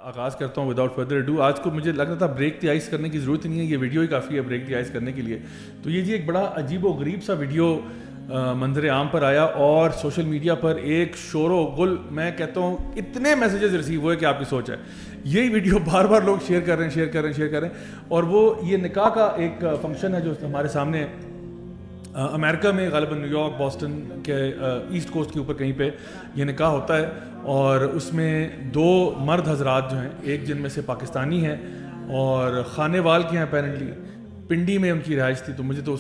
آغاز کرتا ہوں وداؤٹ فردر ڈو. آج کو مجھے لگ رہا تھا بریک دی آئس کرنے کی ضرورت نہیں ہے, یہ ویڈیو ہی کافی ہے بریک دی آئس کرنے کے لیے. تو یہ جی ایک بڑا عجیب و غریب سا ویڈیو منظر عام پر آیا اور سوشل میڈیا پر ایک شور و غل, میں کہتا ہوں اتنے میسیجز ریسیو ہوئے کہ آپ کی سوچ ہے. یہی ویڈیو بار بار لوگ شیئر کر رہے ہیں. اور وہ یہ نکاح کا ایک فنکشن ہے جو ہمارے سامنے امریکہ میں غالباً نیو یارک باسٹن کے ایسٹ کوسٹ کے اوپر کہیں پہ یہ نکاح ہوتا ہے. اور اس میں 2 مرد حضرات جو ہیں, ایک جن میں سے پاکستانی ہیں اور خانے وال کے ہیں اپیرنٹلی, پنڈی میں ان کی رہائش تھی. تو مجھے تو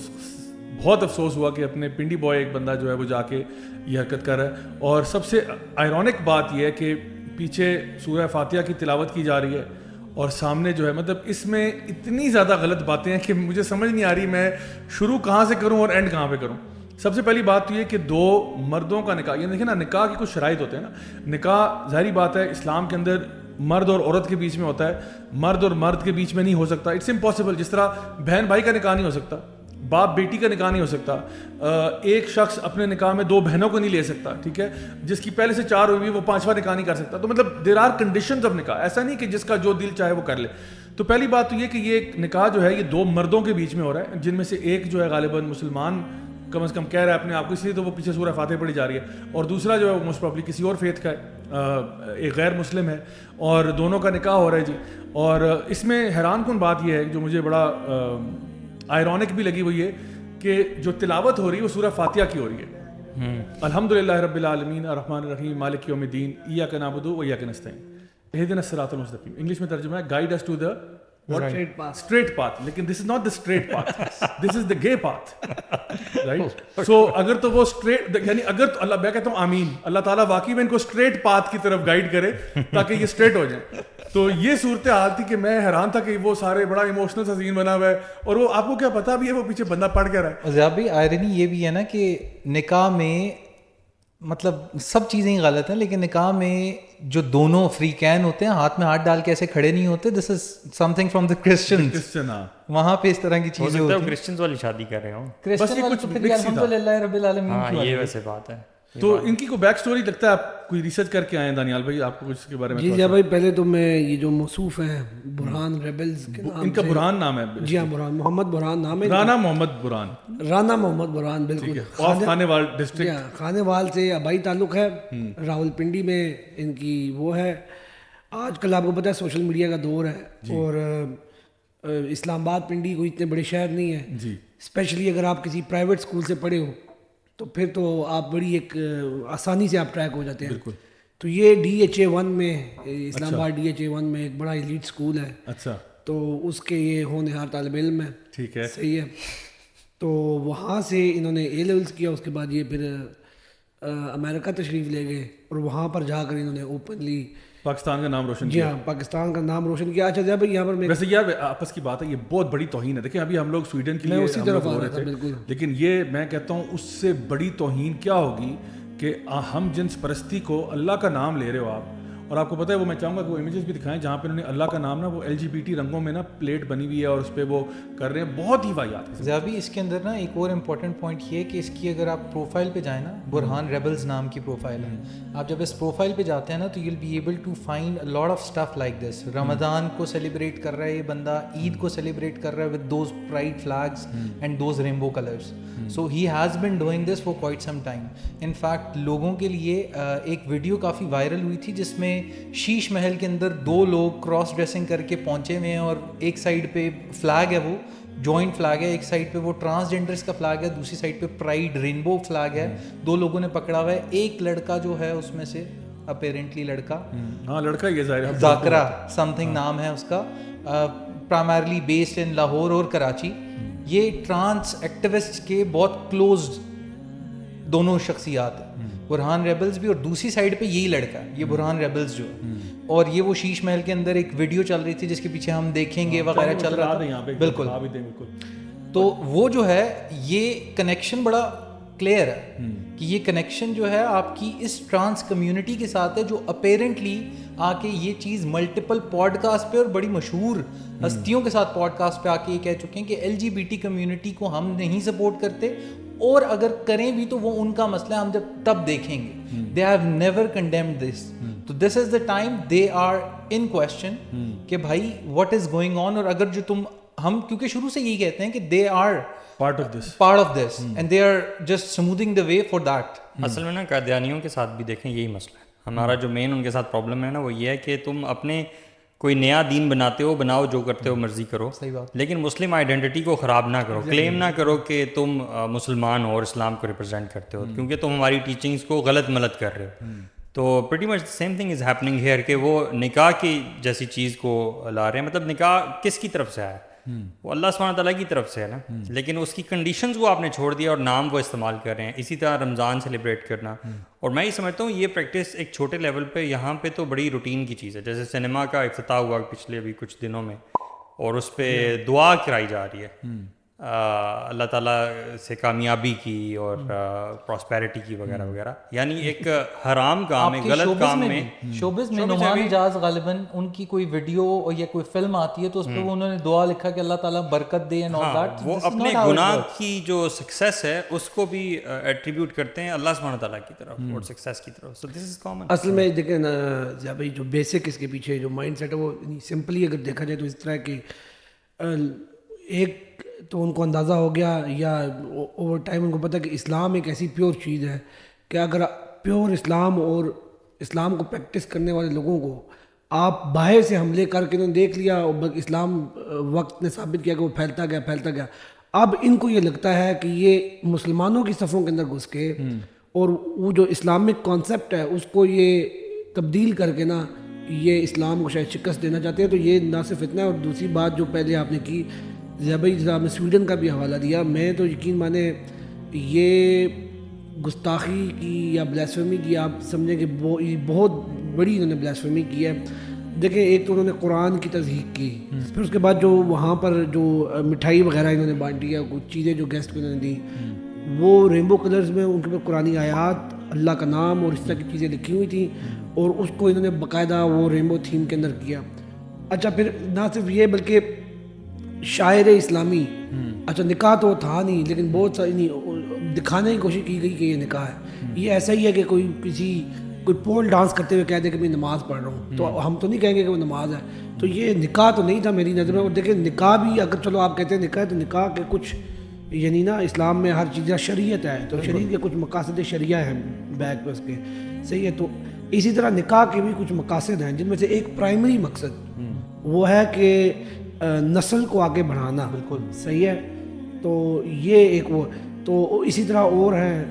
بہت افسوس ہوا کہ اپنے پنڈی بوائے ایک بندہ جو ہے وہ جا کے یہ حرکت کر رہا ہے. اور سب سے آئرونک بات یہ ہے کہ پیچھے سورہ فاتحہ کی تلاوت کی جا رہی ہے اور سامنے جو ہے مطلب اس میں اتنی زیادہ غلط باتیں ہیں کہ مجھے سمجھ نہیں آ رہی میں شروع کہاں سے کروں اور اینڈ کہاں پہ کروں. سب سے پہلی بات تو یہ کہ 2 مردوں کا نکاح, یہ دیکھیں نا نکاح کی کچھ شرائط ہوتے ہیں نا. نکاح ظاہری بات ہے اسلام کے اندر مرد اور عورت کے بیچ میں ہوتا ہے, مرد اور مرد کے بیچ میں نہیں ہو سکتا, اٹس امپاسبل. جس طرح بہن بھائی کا نکاح نہیں ہو سکتا, باپ بیٹی کا نکاح نہیں ہو سکتا, ایک شخص اپنے نکاح میں 2 بہنوں کو نہیں لے سکتا, ٹھیک ہے, جس کی پہلے سے 4 ہوئی وہ 5واں نکاح نہیں کر سکتا. تو مطلب دیر آر کنڈیشنز آف نکاح, ایسا نہیں کہ جس کا جو دل چاہے وہ کر لے. تو پہلی بات تو یہ کہ یہ نکاح جو ہے یہ 2 مردوں کے بیچ میں ہو رہا ہے, جن میں سے ایک جو ہے غالباً مسلمان کم از کم کہہ رہا ہے اپنے آپ کو, اس لیے تو وہ پیچھے سورہ فاتحہ پڑھی جا رہی ہے, اور دوسرا جو ہے وہ موسٹ پرابلی کسی اور فیتھ کا ہے, ایک غیر مسلم ہے, اور دونوں کا نکاح ہو رہا ہے جی. اور اس میں حیران کن بات یہ ہے جو مجھے بڑا آئرونک بھی لگی وہ یہ کہ جو تلاوت ہو رہی ہے وہ سورہ فاتحہ کی ہو رہی ہے. الحمدللہ رب العالمین الرحمن الرحیم مالک یوم الدین ایاک نعبد و ایاک نستعین اہدنا الصراط المستقیم. انگلش میں ترجمہ ہے guide us to the straight path. لیکن this is not the straight path, this is the gay path, right? So اگر تو وہ straight, یعنی اگر تو اللہ, میں کہتا ہوں آمین, اللہ تعالیٰ واقعی میں ان کو straight path کی طرف گائیڈ کرے تاکہ یہ straight ہو جائیں. تو یہ صورتحال تھی کہ میں حیران تھا کہ وہ سارے بڑا ایموشنل سا سین بنا ہوا ہے, اور وہ آپ کو کیا پتا بھی ہے وہ پیچھے بندہ پڑ کیا رہا ہے. زیادہ بھی آئرنی یہ بھی ہے نا کہ نکاح میں مطلب سب چیزیں ہی غلط ہیں, لیکن نکاح میں جو دونوں فریقین ہوتے ہیں ہاتھ میں ہاتھ ڈال کے ایسے کھڑے نہیں ہوتے, this is something from the Christians. وہاں پہ اس طرح کی چیزیں ہوتی ہیں. کرسچنز والی شادی کر رہے ہوں, کرسچن والے تو پھر الحمدللہ رب العالمین. یہ ویسے بات ہے. تو ان کی کوئی بیک سٹوری لگتا ہے آپ کوئی ریسرچ کر کے آئے ہیں دانیال بھائی, آپ کو کچھ اس کے بارے میں؟ جی بھائی, پہلے تو میں یہ جو موصوف ہیں برہان ریبلز کے نام, ان کا برہان نام ہے. جی ہاں, برہان محمد برہان نام ہے. رانا محمد برہان, رانا محمد برہان, بالکل. خانے وال ڈسٹرکٹ, خانے وال سے آبائی تعلق ہے, راول پنڈی میں ان کی وہ ہے. آج کل آپ کو پتہ ہے سوشل میڈیا کا دور ہے, اور اسلام آباد پنڈی کوئی اتنے بڑے شہر نہیں ہے جی, اسپیشلی اگر آپ کسی پرائیویٹ اسکول سے پڑھے ہو تو پھر تو آپ بڑی ایک آسانی سے آپ ٹریک ہو جاتے ہیں. بالکل. تو یہ DHA1 میں, اسلام آباد DHA1 میں ایک بڑا ایلیٹ اسکول ہے. اچھا. تو اس کے یہ ہونہار طالب علم ہے. ٹھیک ہے, صحیح ہے. تو وہاں سے انہوں نے A لیولس کیا, اس کے بعد یہ پھر امریکہ تشریف لے گئے, اور وہاں پر جا کر انہوں نے اوپنلی پاکستان کا نام روشن کیا. جی ہاں, پاکستان کا نام روشن کیا. اچھا جب یہاں پر ویسے یہ آپس کی بات ہے, یہ بہت بڑی توہین ہے. دیکھیں ابھی ہم لوگ سویڈن کے لیے اسی طرف آ رہے تھے, بالکل. لیکن یہ میں کہتا ہوں اس سے بڑی توہین کیا ہوگی کہ ہم جنس پرستی کو اللہ کا نام لے رہے ہو آپ, اور آپ کو پتہ ہے وہ میں چاہوں گا کہ وہ امیجز بھی دکھائیں جہاں پہ انہوں نے اللہ کا نام نا وہ LGBT رنگوں میں نا پلیٹ بنی ہوئی ہے اور اس پہ وہ کر رہے ہیں, بہت ہی واحد. زیابی اس کے اندر نا ایک اور امپورٹنٹ پوائنٹ یہ کہ اس کی اگر آپ پروفائل پہ جائیں نا, برہان ریبلز نام کی پروفائل ہے, آپ جب اس پروفائل پہ جاتے ہیں نا تو you'll be able to find a lot of stuff like this. رمضان کو سیلیبریٹ کر رہا ہے یہ بندہ, عید کو سیلیبریٹ کر رہا ہے with those pride flags and those rainbow colors. So he has been doing this for quite some time. In fact لوگوں کے لیے ایک ویڈیو کافی وائرل ہوئی تھی جس میں شیش محل کے اندر 2 لوگ کراس ڈریسنگ کر کے پہنچے ہوئے ہیں, اور ایک سائڈ پہ فلیگ ہے, وہ جوائنٹ فلیگ ہے, ایک سائڈ پہ وہ ٹرانسجینڈرز کا فلیگ ہے, دوسری سائڈ پہ پرائڈ رینبو فلیگ ہے. 2 لوگوں نے پکڑا ہوا ہے. ایک لڑکا جو ہے اس میں سے اپیرنٹلی لڑکا, ہاں لڑکا یہ ظاہر ہے, ذاکرہ سم تھنگ نام ہے اس کا, پرائمرلی بیسڈ ان لاہور اور کراچی. یہ ٹرانس ایکٹیوسٹ کے بہت کلوزڈ دونوں شخصیات ہیں, برہان ریبلز بھی, اور دوسری سائڈ پہ یہی لڑکا ہے, یہ برہان ریبلز جو ہے. اور یہ وہ شیش محل کے اندر ایک ویڈیو چل رہی تھی جس کے پیچھے ہم دیکھیں گے وغیرہ چل رہا تھا. بالکل. تو وہ جو ہے یہ کنیکشن بڑا کلیئر ہے کہ یہ کنیکشن جو ہے آپ کی اس ٹرانس کمیونٹی کے ساتھ ہے, جو اپیرنٹلی آ کے یہ چیز ملٹیپل پوڈ کاسٹ پہ اور بڑی مشہور ہستیوں کے ساتھ پوڈ کاسٹ پہ آ کے یہ کہہ چکے ہیں کہ LGBT کمیونٹی کو ہم نہیں سپورٹ کرتے, اور اگر کریں بھی تو وہ ان کا مسئلہ ہے, ہم جب تب دیکھیں گے. They have never condemned this. تو this is the time they are in question کہ بھائی واٹ از گوئنگ آن. اور اگر جو ہم کیونکہ شروع سے یہی کہتے ہیں کہ they are part of this and they are just smoothing the way for that. اصل میں نا قادیانیوں کے ساتھ بھی دیکھیں یہی مسئلہ ہے. ہمارا جو مین ان کے ساتھ پرابلم ہے نا وہ یہ ہے کہ تم اپنے کوئی نیا دین بناتے ہو, بناؤ, جو کرتے ہو مرضی کرو, لیکن مسلم آئیڈینٹی کو خراب نہ کرو. کلیم نہ کرو کہ تم مسلمان ہو اور اسلام کو ریپرزینٹ کرتے ہو, کیونکہ تم ہماری ٹیچنگس کو غلط ملت کر رہے ہو. تو pretty much same thing is happening here کہ وہ نکاح کی جیسی چیز کو لا رہے ہیں. مطلب نکاح کس کی طرف سے آیا ہے؟ وہ اللہ سبحانہ تعالیٰ کی طرف سے ہے نا, لیکن اس کی کنڈیشنز کو آپ نے چھوڑ دیا اور نام وہ استعمال کر رہے ہیں. اسی طرح رمضان سیلیبریٹ کرنا, اور میں یہ سمجھتا ہوں یہ پریکٹس ایک چھوٹے لیول پہ یہاں پہ تو بڑی روٹین کی چیز ہے. جیسے سنیما کا افتتاح ہوا پچھلے ابھی کچھ دنوں میں, اور اس پہ دعا کرائی جا رہی ہے اللہ تعالیٰ سے کامیابی کی اور پراسپیرٹی کی وغیرہ وغیرہ. یعنی ایک حرام کام ہے, غلط کام میں. شوبز میں نعمان حجاز غالباً ان کی کوئی ویڈیو یا کوئی فلم آتی ہے تو اس پہ انہوں نے دعا لکھا کہ اللہ تعالیٰ برکت دے اینڈ آل دیٹ. وہ اپنے گناہ کی جو سکسیس ہے اس کو بھی ایٹریبیوٹ کرتے ہیں اللہ سبحانہ تعالیٰ کی طرف اور سکسیس کی طرف. سو دس از کامن. اصل میں دیکھیں نا بھائی جو بیسک اس کے پیچھے جو مائنڈ سیٹ ہے وہ سمپلی اگر دیکھا جائے تو اس طرح کہ ایک تو ان کو اندازہ ہو گیا یا اوور ٹائم ان کو پتہ کہ اسلام ایک ایسی پیور چیز ہے کہ اگر پیور اسلام اور اسلام کو پریکٹس کرنے والے لوگوں کو آپ باہر سے حملے کر کے انہوں نے دیکھ لیا, اور اسلام وقت نے ثابت کیا کہ وہ پھیلتا گیا. اب ان کو یہ لگتا ہے کہ یہ مسلمانوں کی صفوں کے اندر گھس کے اور وہ جو اسلامک کانسیپٹ ہے اس کو یہ تبدیل کر کے نا یہ اسلام کو شاید شکست دینا چاہتے ہیں. تو یہ نہ صرف اتنا ہے, اور دوسری بات جو پہلے آپ نے کی بھائی صاحب نے سویڈن کا بھی حوالہ دیا, میں تو یقین مانے یہ گستاخی کی یا بلیسفیمی کی آپ سمجھیں کہ بہت بڑی انہوں نے بلیسفیمی کی ہے. دیکھیں ایک تو انہوں نے قرآن کی تصدیق کی, پھر اس کے بعد جو وہاں پر جو مٹھائی وغیرہ انہوں نے بانٹی ہے, کچھ چیزیں جو گیسٹ کو انہوں نے دی وہ ریمبو کلرز میں ان کے اوپر قرآنی آیات, اللہ کا نام اور اس طرح کی چیزیں لکھی ہوئی تھیں, اور اس کو انہوں نے باقاعدہ وہ ریمبو تھیم کے اندر کیا. اچھا پھر نہ صرف یہ بلکہ شاعر اسلامی, اچھا نکاح تو تھا نہیں لیکن بہت ساری دکھانے کی کوشش کی گئی کہ یہ نکاح ہے. یہ ایسا ہی ہے کہ کوئی پول ڈانس کرتے ہوئے کہہ دے کہ میں نماز پڑھ رہا ہوں, تو ہم تو نہیں کہیں گے کہ وہ نماز ہے. تو یہ نکاح تو نہیں تھا میری نظر میں. اور دیکھیں نکاح بھی اگر چلو آپ کہتے ہیں نکاح ہے تو نکاح کے کچھ یعنی نا اسلام میں ہر چیز شریعت ہے, تو شریعت کے کچھ مقاصد شریعہ ہیں بیک پہ اس کے, صحیح ہے. تو اسی طرح نکاح کے بھی کچھ مقاصد ہیں جن میں سے ایک پرائمری مقصد وہ ہے کہ نسل کو آگے بڑھانا. بالکل صحیح ہے. تو یہ ایک وہ, تو اسی طرح اور ہیں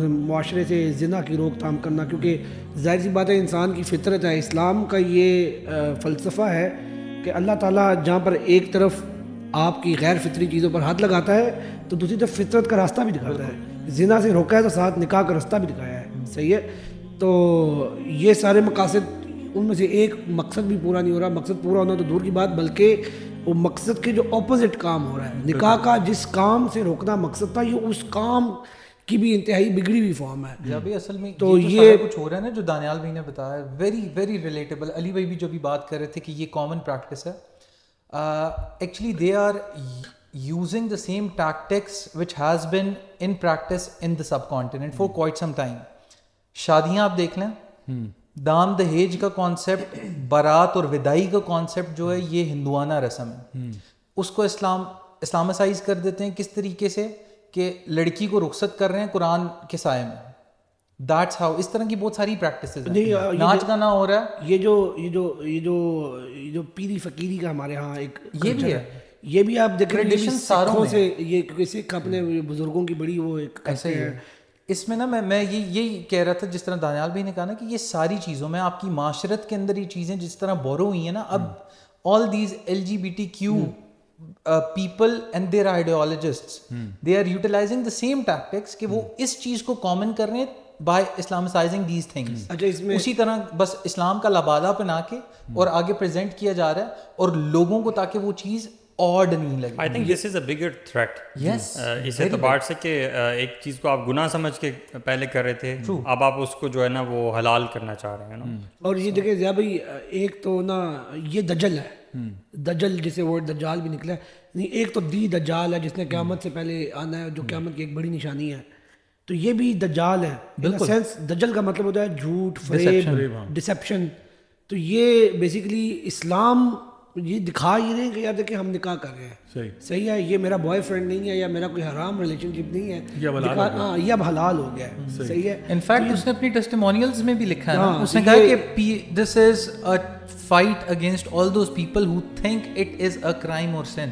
معاشرے سے زنا کی روک تھام کرنا, کیونکہ ظاہر سی بات ہے انسان کی فطرت ہے. اسلام کا یہ فلسفہ ہے کہ اللہ تعالیٰ جہاں پر ایک طرف آپ کی غیر فطری چیزوں پر ہاتھ لگاتا ہے تو دوسری طرف فطرت کا راستہ بھی دکھاتا ہے. زنا سے روکا ہے تو ساتھ نکاح کا راستہ بھی دکھایا ہے, صحیح ہے. تو یہ سارے مقاصد, ان میں سے ایک مقصد بھی پورا نہیں ہو رہا. مقصد پورا ہونا تو دور کی بات, بلکہ وہ مقصد کے جو اپوزٹ کام ہو رہا ہے. نکاح کا جس کام سے روکنا مقصد تھا یہ اس کام کی بھی انتہائی بگڑی ہوئی فارم ہے. جب اصل میں تو یہ کچھ ہو رہا ہے نا جو دانیال بھائی نے بتایا, ویری ویری ریلیٹیبل. علی بھائی بھی جو بھی بات کر رہے تھے کہ یہ کامن پریکٹس ہے. Actually they are using the same tactics which has been in practice in the subcontinent for quite some time. شادیاں آپ دیکھ لیں, دام دہیج کا کانسیپٹ, بارات اور ودائی کا کانسیپٹ جو ہے یہ ہندوانہ رسم ہے. اس کو اسلامسائز کر دیتے ہیں کس طریقے سے کہ لڑکی کو رخصت کر رہے ہیں قرآن کے سائے میں. That's how. اس طرح کی بہت ساری پریکٹسز ہیں. ناچ گانا ہو رہا ہے. یہ جو پیری فقیری کا ہمارے ہاں ایک یہ بھی ہے. یہ بھی آپ دیکھیں سکھوں سے, یہ کیونکہ سکھ اپنے بزرگوں کی بڑی وہ ایک ایسا ہی ہے. اس میں نا میں یہی کہہ رہا تھا, جس طرح دانیال بھائی نے کہا نا کہ یہ ساری چیزوں میں آپ کی معاشرت کے اندر یہ چیزیں جس طرح بورو ہوئی ہیں نا, اب all these LGBTQ people and their ideologists they are utilizing the same tactics کہ وہ اس چیز کو کامن کر رہے ہیں by Islamicizing these things. اسی طرح بس اسلام کا لبادہ پہنا کے اور آگے پریزنٹ کیا جا رہا ہے اور لوگوں کو تاکہ وہ چیز آڈ نہیں لگے. I think this is a bigger threat. Yes. اس اعتبار سے کہ ایک چیز کو آپ گناہ سمجھ کے پہلے کر رہے تھے, اب آپ اس کو جو ہے نا وہ حلال کرنا چاہ رہے ہیں نا. اور یہ دیکھیں ضیاء بھائی, ایک تو نا یہ دجل ہے, دجل جسے ورڈ دجال بھی نکلا ہے. ایک تو دجال ہے جس نے قیامت سے پہلے آنا ہے, جو قیامت کی ایک بڑی نشانی ہے. تو یہ بھی دجال ہے. ان سینس دجل کا مطلب ہوتا ہے جھوٹ, فریب, ڈسیپشن. تو یہ بیسیکلی اسلام یہ دکھا ہی رہے ہیں کہ یار دیکھیں ہم نکاح کر رہے ہیں, صحیح ہے, یہ میرا بوائے فرینڈ نہیں ہے یا میرا کوئی حرام ریلیشن شپ نہیں ہے, یہ اب حلال ہو گیا ہے, صحیح ہے. انفیکٹ اس نے اپنی ٹیسٹیمونیلز میں بھی لکھا ہے نا, اس نے کہا کہ this is a fight against all those people who think it is a crime اور سن.